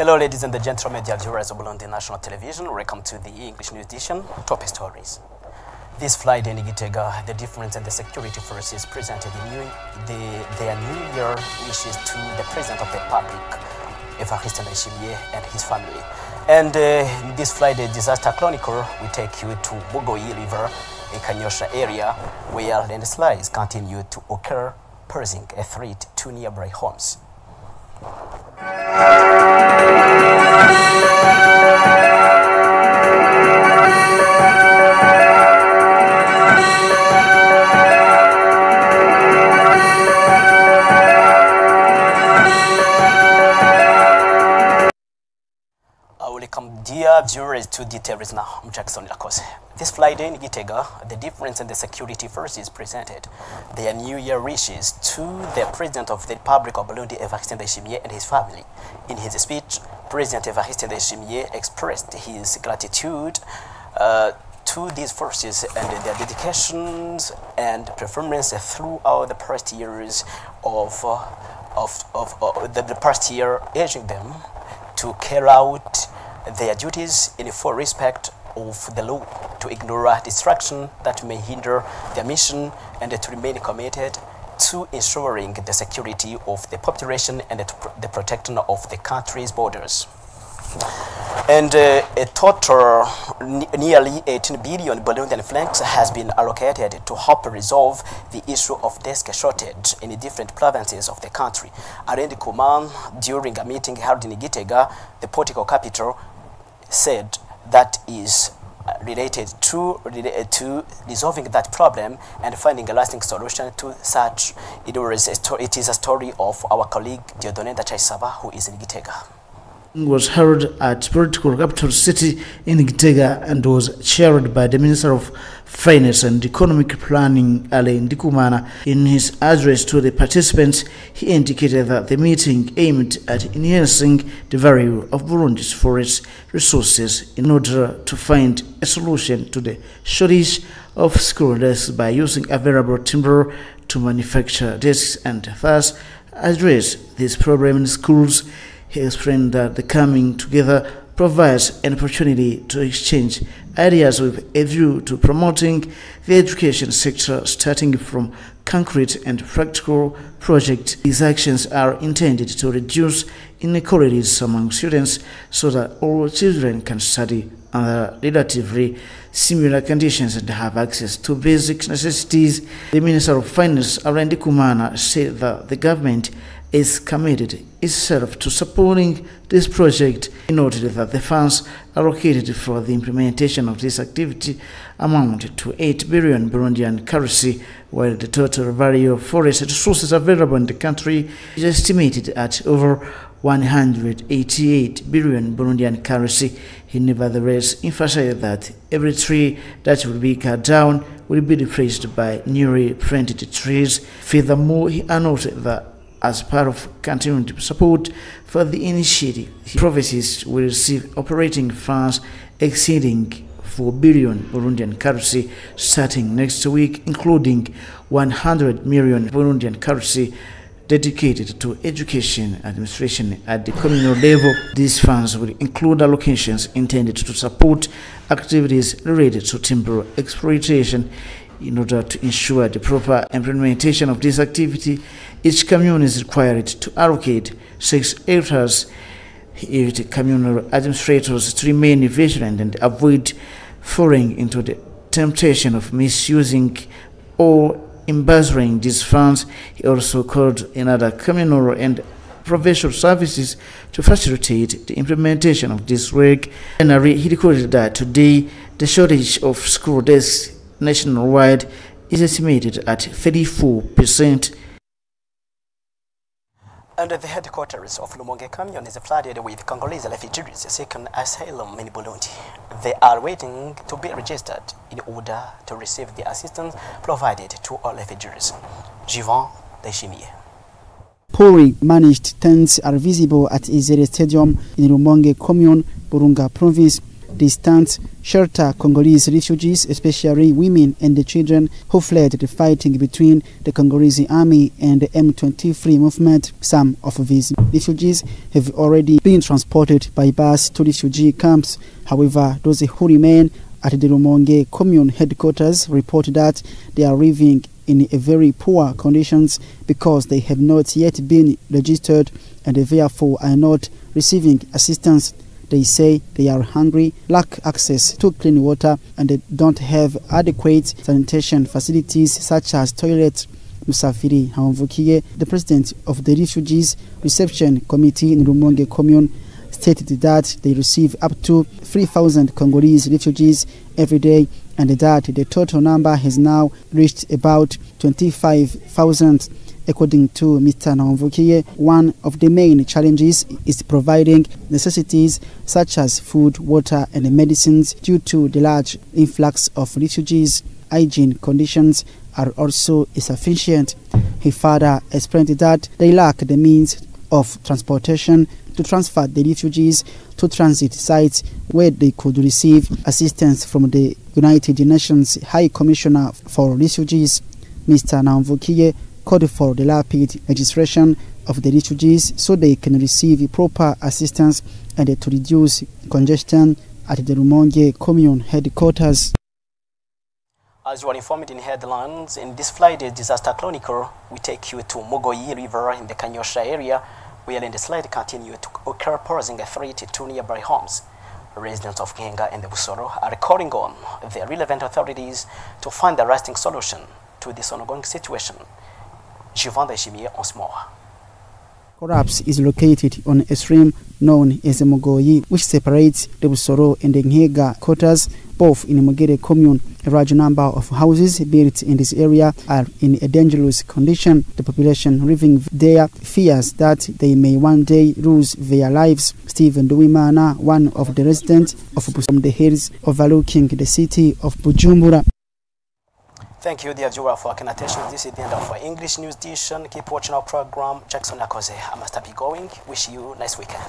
Hello, ladies and gentlemen, dear viewers of Burundi National Television. Welcome to the English News Edition, Top Stories. This Friday in Gitega, the Defense and the Security Forces presented their New Year wishes to the President of the Republic, Evariste Ndayishimiye, and his family. And this Friday Disaster Chronicle, we take you to Bugoyi River, a Kanyosha area, where landslides continue to occur, posing a threat to nearby homes. Welcome, dear viewers, to details now. I'm Jackson Lacoste. This Friday in Gitega, the Defense and the Security Forces presented their New Year wishes to the President of the Republic of Burundi, Evariste Ndayishimiye, and his family. In his speech, President Evariste Ndayishimiye expressed his gratitude to these forces and their dedications and performance throughout the past years of the past year, urging them to carry out their duties in full respect of the law, to ignore distraction that may hinder their mission, and to remain committed to ensuring the security of the population and the protection of the country's borders. And a total nearly 18 billion Burundian francs has been allocated to help resolve the issue of desk shortage in different provinces of the country. Arendi Kuman, during a meeting held in Gitega, the political capital, said that is related to resolving that problem and finding a lasting solution to such. It is a story of our colleague Dieudonné Ndacayisaba, who is in Gitega. Was held at political capital city in Gitega and was chaired by the Minister of Finance and Economic Planning, Ale Ndikumana. In his address to the participants, he indicated that the meeting aimed at enhancing the value of Burundi's forest resources in order to find a solution to the shortage of school desks by using available timber to manufacture desks and thus address this problem in schools. He explained that the coming together provides an opportunity to exchange ideas with a view to promoting the education sector, starting from concrete and practical projects. These actions are intended to reduce inequalities among students so that all children can study under relatively similar conditions and have access to basic necessities. The Minister of Finance, Arendi Kumana, said that the government is committed itself to supporting this project in order that the funds allocated for the implementation of this activity amounted to 8 billion Burundian currency, while the total value of forest resources available in the country is estimated at over 188 billion Burundian currency. He nevertheless emphasized that every tree that will be cut down will be replaced by newly planted trees. Furthermore, he announced that as part of continued support for the initiative, provinces will receive operating funds exceeding 4 billion Burundian currency starting next week, including 100 million Burundian currency dedicated to education administration at the communal level. These funds will include allocations intended to support activities related to timber exploitation. In order to ensure the proper implementation of this activity, each commune is required to allocate 6 hectares. He urged communal administrators to remain vigilant and avoid falling into the temptation of misusing or embezzling these funds. He also called in other communal and provincial services to facilitate the implementation of this work. And he recorded that today the shortage of school desks nationwide is estimated at 34%. And the headquarters of Lumonge Commune is flooded with Congolese refugees seeking asylum in Burundi. They are waiting to be registered in order to receive the assistance provided to all refugees. Jivan Ndayishimiye. Pouring managed tents are visible at Izere Stadium in Lumonge Commune, Burunga Province. These tents shelter Congolese refugees, especially women and the children who fled the fighting between the Congolese army and the M23 movement. Some of these refugees have already been transported by bus to refugee camps. However, those who remain at the Rumonge commune headquarters report that they are living in a very poor conditions because they have not yet been registered and therefore are not receiving assistance. They say they are hungry, lack access to clean water, and they don't have adequate sanitation facilities such as toilets. Musafiri Haumvukiye, the president of the Refugees Reception Committee in Rumonge Commune, stated that they receive up to 3,000 Congolese refugees every day, and that the total number has now reached about 25,000. According to Mr. Haumvukiye, one of the main challenges is providing necessities such as food, water, and medicines due to the large influx of refugees. Hygiene conditions are also insufficient. He further explained that they lack the means of transportation to transfer the refugees to transit sites where they could receive assistance from the United Nations High Commissioner for Refugees. Mr. Haumvukiye called for the rapid registration of the refugees so they can receive proper assistance and to reduce congestion at the Rumonge commune headquarters. As you are informed in headlines, in this Friday's Disaster Chronicle, we take you to Mugoyi River in the Kanyosha area, where landslides continue to occur, posing a threat to nearby homes. Residents of Genga and the Busoro are calling on the relevant authorities to find a lasting solution to this ongoing situation. Jivanda Ishimiye once more. Koraps is located on a stream known as the Mugoyi, which separates the Busoro and the Ngega quarters, both in the Mugere commune. A large number of houses built in this area are in a dangerous condition. The population living there fears that they may one day lose their lives. Stephen Duimana, one of the residents of from the hills overlooking the city of Bujumbura. Thank you, dear viewer, for your attention. This is the end of our English News Edition. Keep watching our program. Jackson Akoze. I must be going. Wish you a nice weekend.